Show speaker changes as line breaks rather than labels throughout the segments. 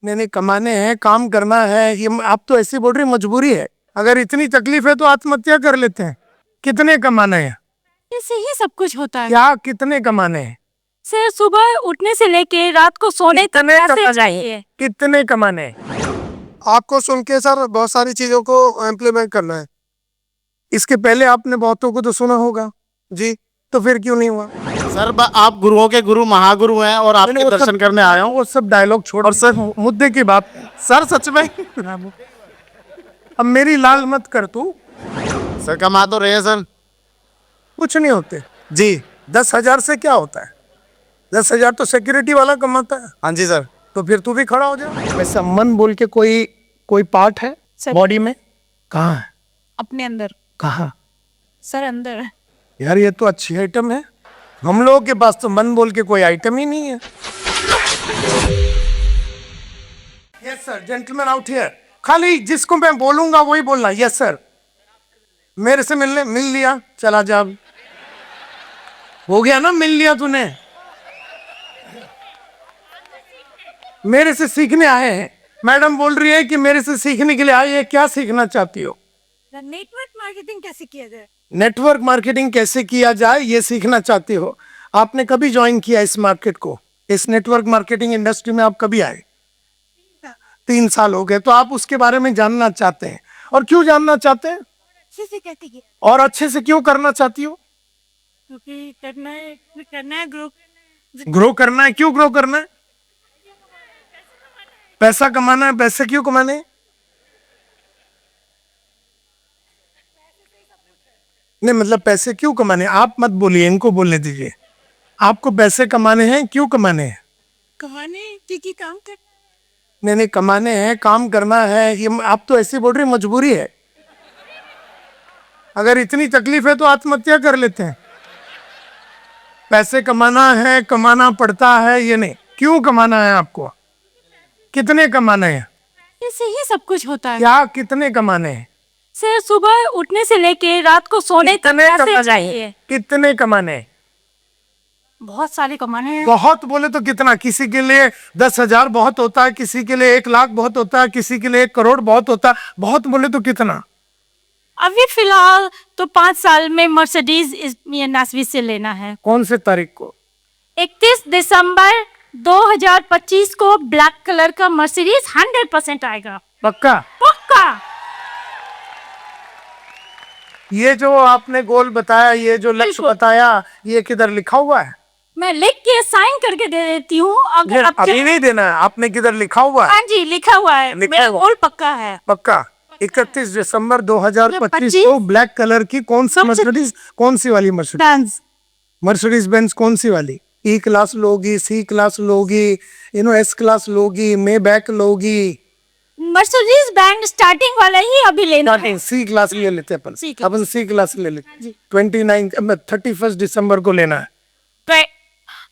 नहीं नहीं, कमाने हैं, काम करना है। ये आप तो ऐसी बोल रही मजबूरी है। अगर इतनी तकलीफ है तो आत्महत्या कर लेते हैं। कितने कमाने हैं?
इससे ही सब कुछ होता है।
क्या कितने कमाने हैं?
सर सुबह उठने से लेके रात को सोने तक पैसे चाहिए।
कितने कमाने हैं? आपको सुन के सर बहुत सारी चीजों को इम्प्लीमेंट करना है। इसके पहले आपने बहुतों को तो सुना होगा जी, तो फिर क्यों नहीं हुआ?
सर आप गुरुओं के गुरु महागुरु हैं और आपके दर्शन करने आया हूँ।
वो सब डायलॉग छोड़ और सर मुद्दे की बात।
सर सच में
अब मेरी लाल मत कर तू।
सर कमा तो रहे हैं सर।
कुछ नहीं होते
जी
10,000 से क्या होता है? 10,000 तो सिक्योरिटी वाला कमाता है।
हाँ जी सर।
तो फिर तू भी खड़ा हो जा। वैसा मन बोल के कोई कोई पार्ट है
सर।
बॉडी में? कहाँ है?
अपने अंदर।
कहाँ?
सर अंदर है।
यार ये तो अच्छी आइटम है। हम लोगों के पास तो मन बोल के कोई आइटम ही नहीं है। Yes sir, gentleman out here. खाली जिसको मैं बोलूंगा वही बोलना। Yes sir. मेरे से मिल लिया, चला जा। हो गया ना, मिल लिया तूने। मेरे से सीखने आए हैं। मैडम बोल रही है कि मेरे से सीखने के लिए आए हैं। क्या सीखना चाहती हो?
नेटवर्क मार्केटिंग कैसे किया जाए।
नेटवर्क मार्केटिंग कैसे किया जाए ये सीखना चाहती हो? आपने कभी ज्वाइन किया इस मार्केट को? इस नेटवर्क मार्केटिंग इंडस्ट्री में आप कभी आए? 3 साल हो गए। तो आप उसके बारे में जानना चाहते हैं। और क्यों जानना चाहते हैं?
अच्छे से कहती है।
और अच्छे से क्यों करना चाहती हो?
क्योंकि करना है
ग्रो करना है। क्यों ग्रो करना है? पैसा कमाना है। पैसे क्यों कमाने हैं? नहीं मतलब पैसे क्यों कमाने? आप मत बोलिए, इनको बोलने दीजिए। आपको पैसे कमाने हैं, क्यों कमाने हैं?
कमाने क्योंकि काम कर।
नहीं नहीं, कमाने हैं, काम करना है। ये आप तो ऐसी बोल रही मजबूरी है। अगर इतनी तकलीफ है तो आत्महत्या कर लेते हैं। पैसे कमाना है, कमाना पड़ता है। ये नहीं, क्यों कमाना है आपको? कितने कमाने हैं?
इससे ही सब कुछ होता है।
क्या कितने कमाने हैं?
सर सुबह उठने से लेके रात को सोने तक पैसे चाहिए।
कितने कमाने हैं?
बहुत सारे कमाने हैं।
बहुत बोले तो कितना? किसी के लिए 10,000 बहुत होता है, किसी के लिए 1 लाख बहुत होता है, किसी के लिए 1 करोड़ बहुत होता है। बहुत बोले तो कितना?
अभी फिलहाल तो 5 साल में मर्सिडीज नासवी से लेना है।
कौन से तारीख को?
31 दिसंबर 2025 को ब्लैक कलर का मर्सिडीज 100% आएगा।
पक्का?
पक्का।
ये जो आपने गोल बताया, ये जो लक्ष्य बताया, ये किधर लिखा हुआ है?
मैं लिख के साइन करके दे देती हूँ। अगर
अभी नहीं देना है। आपने किधर लिखा हुआ है?
हाँ जी लिखा हुआ है। मेरा गोल पक्का है।
पक्का। 31 दिसंबर 2025 को ब्लैक कलर की कौन सा मर्सिडीज? कौन सी वाली मर्सिडीज? मर्सिडीज बेंज कौन सी वाली? ई क्लास लोगी, सी क्लास लोगी, एस क्लास लोगी, मे बैक लोगी?
मर्सिडीज बैंड स्टार्टिंग वाला ही अभी लेना है।
सी क्लास ले लेते हैं अपन।
C class।
अपन सी क्लास ले लेते। 31 दिसंबर को लेना है।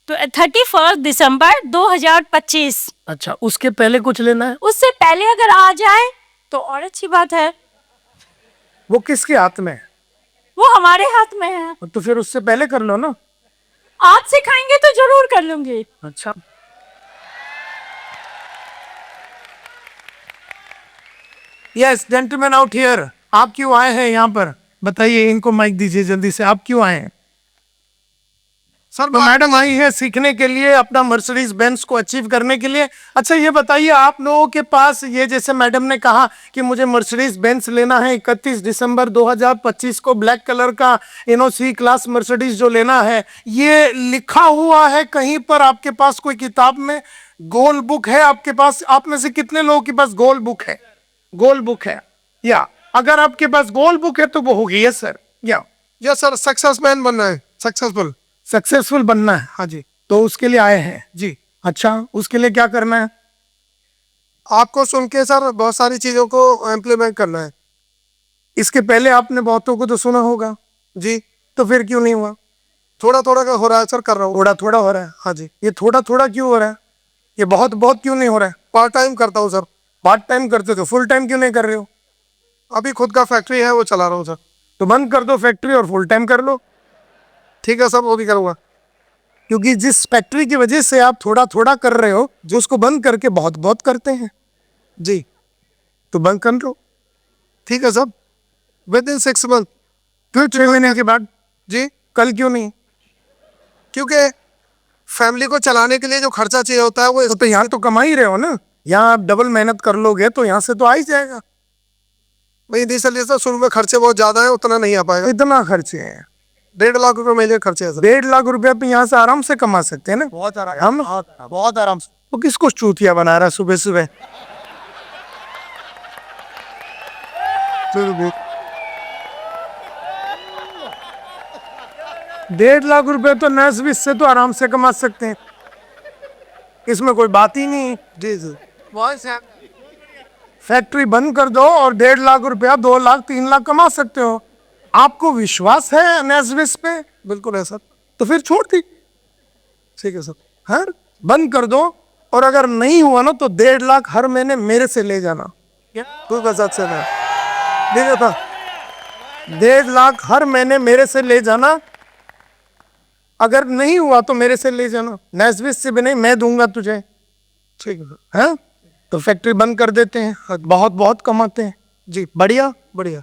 तो 31 दिसंबर 2025।
अच्छा, उसके पहले कुछ लेना है?
उससे पहले अगर आ जाए तो और अच्छी बात है।
वो किसके हाथ में है?
वो हमारे हाथ में है।
तो फिर उससे पहले कर लो ना।
आप सिखाएंगे तो जरूर कर लूंगी।
अच्छा, यस जेंटलमैन आउट हियर। आप क्यों आए हैं यहाँ पर? बताइए, इनको माइक दीजिए जल्दी से। आप क्यों आए हैं? सर तो मैडम आई है सीखने के लिए, अपना मर्सिडीज बेंज को अचीव करने के लिए। अच्छा ये बताइए, आप लोगों के पास ये जैसे मैडम ने कहा कि मुझे मर्सिडीज बेंज लेना है 31 दिसंबर 2025 को ब्लैक कलर का सी क्लास मर्सिडीज जो लेना है, ये लिखा हुआ है कहीं पर आपके पास कोई किताब में? गोल बुक है आपके पास? आप में से कितने लोगों के पास गोल बुक है? गोल बुक है? या अगर आपके पास गोल बुक है तो वो होगी। Yes sir. या सर, सक्सेसमैन बनना है। सक्सेसफुल बनना है। हाँ जी, तो उसके लिए आए हैं जी। अच्छा, उसके लिए क्या करना है? आपको सुन के सर बहुत सारी चीजों को इम्प्लीमेंट करना है। इसके पहले आपने बहुतों को तो सुना होगा जी, तो फिर क्यों नहीं हुआ? थोड़ा थोड़ा का हो रहा है सर, कर रहा हूँ। थोड़ा थोड़ा हो रहा है? हाँ जी। ये थोड़ा थोड़ा क्यों हो रहा है? ये बहुत बहुत क्यों नहीं हो रहा है? पार्ट टाइम करता हूँ सर। पार्ट टाइम करते थे, फुल टाइम क्यों नहीं कर रहे हो? अभी खुद का फैक्ट्री है, वो चला रहा हूँ सर। तो बंद कर दो फैक्ट्री और फुल टाइम कर लो। ठीक है सर, वो भी करूँगा। क्योंकि जिस फैक्ट्री की वजह से आप थोड़ा थोड़ा कर रहे हो, जो उसको बंद करके बहुत बहुत करते हैं जी, तो बंद कर लो। ठीक है सब, विद इन 6 मंथ, फिर 6 महीने के बाद जी। कल क्यों नहीं? क्योंकि फैमिली को चलाने के लिए जो खर्चा चाहिए होता है वो तो यहाँ तो कमा ही रहे हो ना, यहाँ आप डबल मेहनत कर लोगे तो यहाँ से तो आ ही जाएगा भाई। इनिशियली तो शुरू में खर्चे बहुत ज्यादा है, उतना नहीं आ पाएगा। इतना खर्चे हैं, 1.5 लाख रुपए महीने खर्चे हैं सर। 1.5 लाख रुपए पे यहाँ से आराम से कमा सकते हैं ना, बहुत आराम, बहुत आराम से। वो किसको चूतिया बना रहा है सुबह सुबह? 1.5 लाख रुपए तो नैसविस से तो आराम से कमा सकते हैं, इसमें कोई बात ही नहीं है जी सर। फैक्ट्री बंद कर दो और 1.5 लाख रुपया 2 लाख 3 लाख कमा सकते हो। आपको विश्वास है नैसविस पे? बिल्कुल है सर। तो फिर छोड़ दी, ठीक है सर। हर बंद कर दो, और अगर नहीं हुआ ना तो 1.5 लाख हर महीने मेरे से ले जाना। कोई वजह से ना दे था, 1.5 लाख हर महीने मेरे से ले जाना। अगर नहीं हुआ तो मेरे से ले जाना, नैसविस से भी नहीं, मैं दूंगा तुझे, ठीक है। तो फैक्ट्री बंद कर देते हैं, बहुत बहुत कमाते हैं जी। बढ़िया बढ़िया,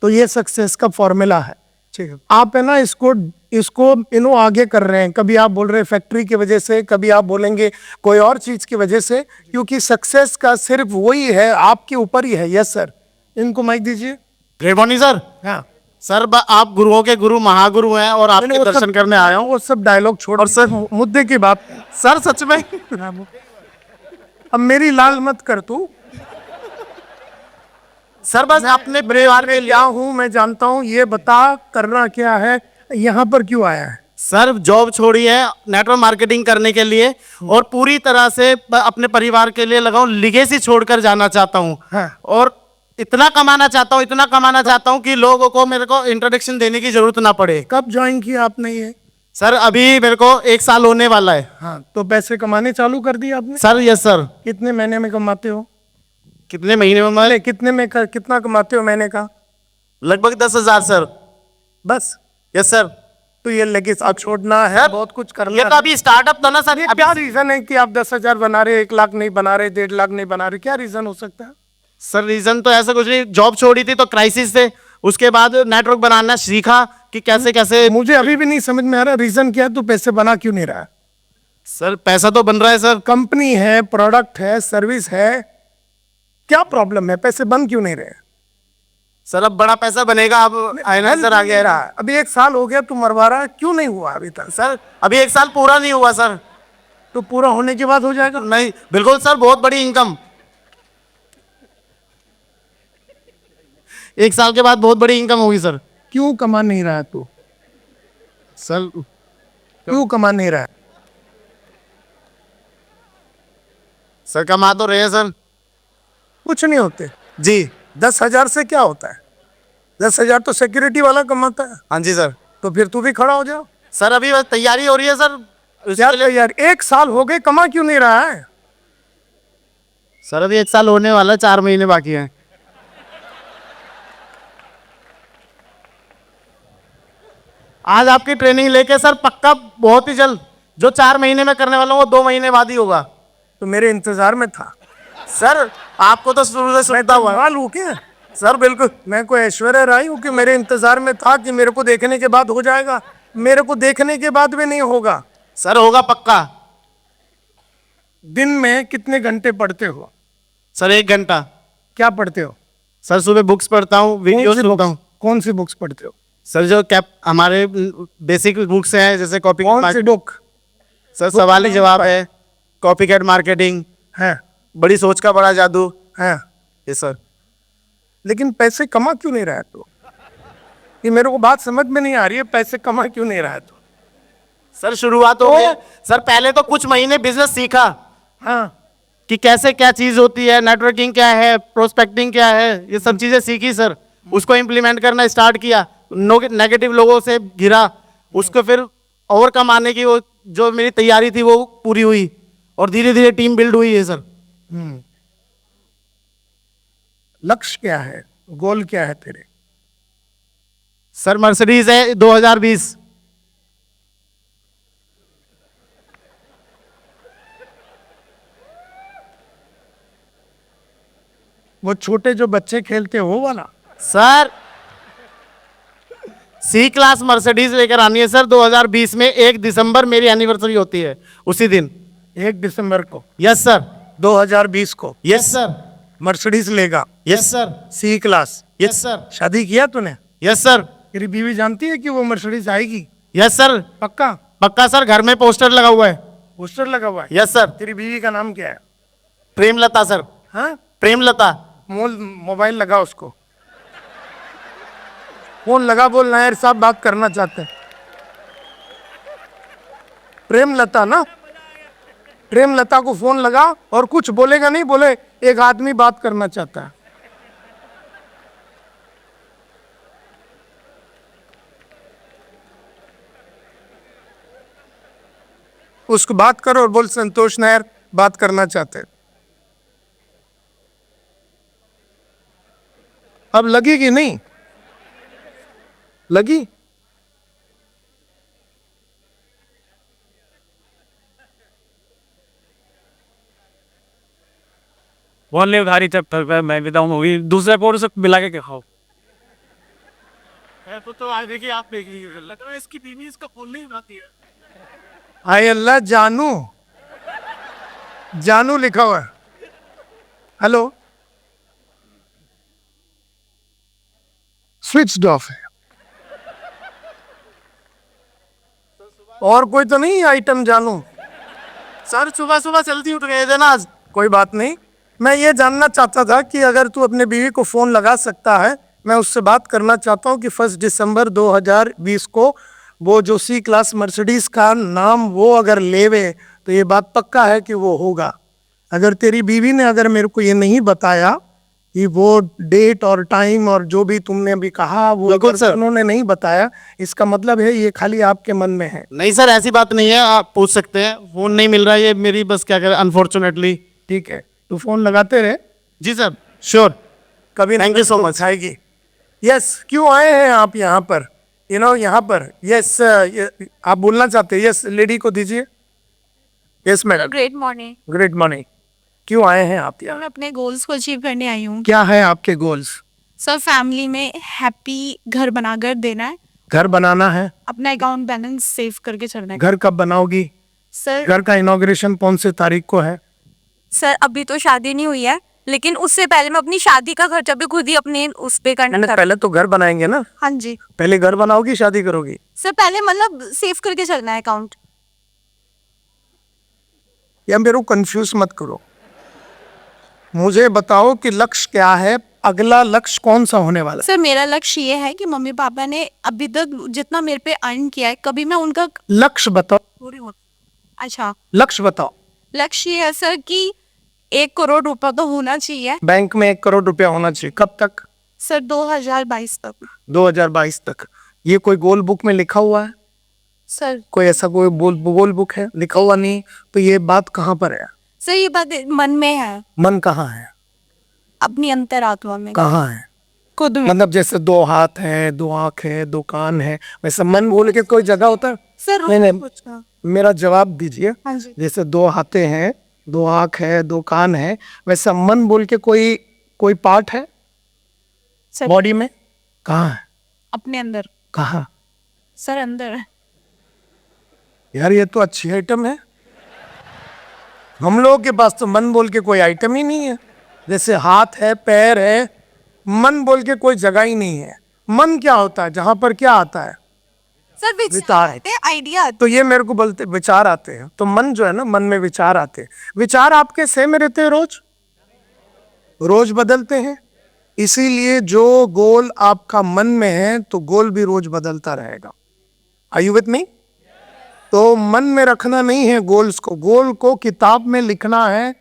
तो ये सक्सेस का फॉर्मूला है, ठीक है। आप है ना इसको आगे कर रहे हैं, कभी आप बोल रहे हैं फैक्ट्री की वजह से, कभी आप बोलेंगे कोई और चीज की वजह से, क्योंकि सक्सेस का सिर्फ वही है, आपके ऊपर ही है। यस सर, इनको माइक दीजिए।
Great morning sir.
हाँ
सर आप गुरुओं के गुरु महागुरु हैं और आपके दर्शन करने आया हूँ।
वो सब डायलॉग छोड़, और सर मुद्दे की बात।
सर सच में
अब मेरी लाल मत कर तू
सर, बस अपने परिवार के लिए
क्या हूँ मैं जानता हूँ, ये बता करना क्या है, यहाँ पर क्यों आया है?
सर जॉब छोड़ी है नेटवर्क मार्केटिंग करने के लिए, और पूरी तरह से अपने परिवार के लिए लगाऊं, लिगेसी छोड़कर जाना चाहता हूँ।
हाँ।
और इतना कमाना चाहता हूँ कि लोगों को मेरे को इंट्रोडक्शन देने की जरूरत ना पड़े।
कब ज्वाइन किया आपने ये?
सर अभी मेरे को 1 साल होने वाला है।
हाँ, तो पैसे कमाने चालू कर दिए आपने?
Sir yes sir.
कितने महीने में कमाते हो?
कितने महीने में? मैं
कितना कमाते हो महीने का?
लगभग 10,000 सर।
बस?
Yes sir.
तो ये लगे साथ छोड़ना है, बहुत कुछ करना
ये तो अभी स्टार्टअप था ना सर।
है। क्या रीजन है कि आप 10,000 बना रहे, 1 लाख नहीं बना रहे, 1.5 लाख नहीं बना रहे? क्या रीजन हो सकता है?
सर रीजन तो ऐसा कुछ नहीं, जॉब छोड़ी थी तो क्राइसिस से, उसके बाद नेटवर्क बनाना सीखा कि कैसे कैसे।
मुझे अभी भी नहीं समझ में आ रहा रीजन क्या है, तू पैसे बना क्यों नहीं रहा है?
सर पैसा तो बन रहा है सर।
कंपनी है, प्रोडक्ट है, सर्विस है, क्या प्रॉब्लम है? पैसे बन क्यों नहीं रहे?
सर अब बड़ा पैसा बनेगा, अब आईना सर आ गया रहा।
अभी 1 साल हो गया, तू मरवा रहा है, क्यों नहीं हुआ अभी तक?
सर अभी 1 साल पूरा नहीं हुआ सर।
तो पूरा होने के बाद हो जाएगा?
नहीं बिल्कुल सर, बहुत बड़ी इनकम 1 साल के बाद बहुत बड़ी इनकम होगी सर।
क्यों कमा नहीं रहा है तू?
सर
क्यों कमा नहीं रहा है?
सर कमा तो रहे हैं सर।
कुछ नहीं होते
जी
10,000 से क्या होता है? 10,000 तो सिक्योरिटी वाला कमाता है।
हाँ जी सर।
तो फिर तू भी खड़ा हो जा।
सर अभी बस तैयारी हो रही है सर।
यार 1 साल हो गए, कमा क्यों नहीं रहा है?
सर अभी 1 साल होने वाला, 4 महीने बाकी हैं। आज आपकी ट्रेनिंग लेके सर पक्का बहुत ही जल्द, जो 4 महीने में करने वाला हूँ वो 2 महीने बाद ही होगा।
तो मेरे इंतजार में था
सर आपको तो शुरू से सुनता हुआ।
सवाल हूँ क्या?
सर बिल्कुल।
मैं कोई ऐश्वर्या राय हूँ कि मेरे इंतजार में था कि मेरे को देखने के बाद हो जाएगा? मेरे को देखने के बाद भी नहीं होगा।
सर होगा पक्का।
दिन में कितने घंटे पढ़ते हो?
सर 1 घंटा।
क्या पढ़ते हो?
सर सुबह बुक्स पढ़ता हूँ, वीडियोस पढ़ता हूँ।
कौन सी बुक्स पढ़ते हो?
सर जो हमारे बेसिक बुक्स हैं, जैसे कॉपी
कौन सी बुक?
सर सवाल जवाब है, कॉपी कैट मार्केटिंग
है,
बड़ी सोच का बड़ा जादू
है।
ये सर।
लेकिन पैसे कमा क्यों नहीं रहा है तू? ये मेरे को बात समझ में नहीं आ रही है, पैसे कमा क्यों नहीं रहा है तू?
सर शुरुआत हो गई सर, पहले तो कुछ महीने बिजनेस सीखा।
हाँ,
कि कैसे क्या चीज होती है, नेटवर्किंग क्या है, प्रोस्पेक्टिंग क्या है, ये सब चीजें सीखी सर। उसको इम्प्लीमेंट करना स्टार्ट किया, नेगेटिव लोगों से घिरा, उसको फिर ओवरकम आने की वो जो मेरी तैयारी थी वो पूरी हुई, और धीरे धीरे टीम बिल्ड हुई है सर।
लक्ष्य क्या है, गोल क्या है तेरे?
सर मर्सिडीज है 2020।
वो छोटे जो बच्चे खेलते हैं वो वाला?
सर सी क्लास मर्सिडीज लेकर आनी है सर 2020 में। 1 दिसंबर मेरी एनिवर्सरी होती है उसी दिन।
1 दिसंबर को
यस सर।
2020 को
यस सर।
मर्सिडीज लेगा
यस सर।
सी क्लास।
Yes sir.
शादी किया तूने?
Yes sir.
तेरी बीवी जानती है कि वो मर्सिडीज आएगी?
Yes sir.
पक्का?
पक्का सर, घर में पोस्टर लगा हुआ है।
पोस्टर लगा हुआ है?
Yes sir.
तेरी बीवी का नाम क्या है?
प्रेमलता सर।
हाँ,
प्रेमलता।
मोबाइल लगा उसको, फोन लगा, बोल नायर साहब बात करना चाहते हैं। प्रेमलता ना, प्रेमलता को फोन लगा और कुछ बोलेगा नहीं, बोले एक आदमी बात करना चाहता है। उसको बात करो और बोल संतोष नायर बात करना चाहते हैं। अब लगेगी नहीं? लगी?
फोन ले उधारी तब तक मैं बताऊँ मूवी दूसरे फोन से मिला के खाओ।
तो आज देखिए आप देखिए, लग रहा है इसकी बीवी इसका फोन नहीं उठाती है।
हाय अल्लाह, जानू, जानू लिखा हुआ है। हेलो, स्विच ऑफ है। और कोई तो नहीं आइटम जानू?
सर सुबह सुबह जल्दी उठ गए थे ना आज।
कोई बात नहीं, मैं ये जानना चाहता था कि अगर तू अपने बीवी को फोन लगा सकता है, मैं उससे बात करना चाहता हूँ कि 1 दिसंबर 2020 को वो जो सी क्लास मर्सिडीज का नाम वो अगर लेवे तो ये बात पक्का है कि वो होगा। अगर तेरी बीवी ने अगर मेरे को ये नहीं बताया कि वो डेट और टाइम और जो भी तुमने अभी कहा वो
बिल्कुल
अगर
सर।
उन्होंने नहीं बताया, इसका मतलब है ये खाली आपके मन में है।
नहीं सर, ऐसी बात नहीं है, आप पूछ सकते हैं। फोन नहीं मिल रहा है, ये मेरी बस क्या करें अनफॉर्चुनेटली।
ठीक है, तू फोन लगाते रहे।
जी सर।
श्योर, कभी
Thank you so much.
आएगी। यस, क्यों आए हैं आप यहाँ पर? यहाँ पर। यस, आप बोलना चाहते हैं? यस, लेडी को दीजिए। Yes madam.
Great morning.
Great morning. क्यों आए हैं आप यहाँ?
मैं अपने गोल्स को अचीव करने आई हूँ।
क्या है आपके गोल्स?
सर फैमिली में हैप्पी घर बनाकर देना है,
घर बनाना है।
अपना अकाउंट बैलेंस सेव करके चलना है।
घर कब बनाओगी?
सर
घर का इनॉग्रेशन कौन से तारीख को है?
सर अभी तो शादी नहीं हुई है, लेकिन उससे पहले मैं अपनी शादी का खर्चा भी खुद ही अपने उस पे करना
मैंने
चाहती
पहले तो घर बनाएंगे ना।
हूँ। हाँ जी
पहले घर बनाओगी, शादी करोगी?
सर, पहले मतलब सेव करके चलना है अकाउंट।
या मेरे को कंफ्यूज मत करो, मुझे बताओ कि लक्ष्य क्या है, अगला लक्ष्य कौन सा होने वाला है?
सर मेरा लक्ष्य ये है कि मम्मी पापा ने अभी तक जितना मेरे पे अर्न किया है, कभी मैं उनका
लक्ष्य बताओ,
अच्छा
लक्ष्य बताओ।
लक्ष्य ये है सर कि 1 करोड़ रुपया तो होना चाहिए
बैंक में 1 करोड़ रुपया होना चाहिए। कब तक?
सर 2022 तक।
2022 तक। ये कोई गोल बुक में लिखा हुआ है?
सर
कोई ऐसा कोई गोल बुक है? लिखा हुआ नहीं तो ये बात कहाँ पर है?
सर ये बात मन में है,
मन कहाँ है?
अपनी अंतरात्मा में,
कहाँ है?
खुद में।
मतलब जैसे 2 हाथ है, 2 आंख है, 2 कान है, वैसे मन बोल के कोई जगह होता है?
सर
नहीं, नहीं।
पूछना।
मेरा जवाब दीजिए।
हाँ जी।
जैसे 2 हाथे हैं, 2 आंख है, 2 कान है, वैसा मन बोल के कोई पार्ट है
सर
बॉडी में? कहाँ है?
अपने अंदर।
कहाँ?
सर अंदर।
यार ये तो अच्छी आइटम है। हम लोगों के पास तो मन बोल के कोई आइटम ही नहीं है। जैसे हाथ है, पैर है, मन बोल के कोई जगह ही नहीं है। मन क्या होता है? जहां पर क्या आता है?
सर
विचार।
विचार आते हैं, आइडिया।
तो ये मेरे को बोलते विचार आते हैं, तो मन जो है ना, मन में विचार आते हैं। विचार आपके सेम रहते हैं, रोज बदलते हैं। इसीलिए जो गोल आपका मन में है तो गोल भी रोज बदलता रहेगा। Are you with me? तो मन में रखना नहीं है गोल्स को, गोल को किताब में लिखना है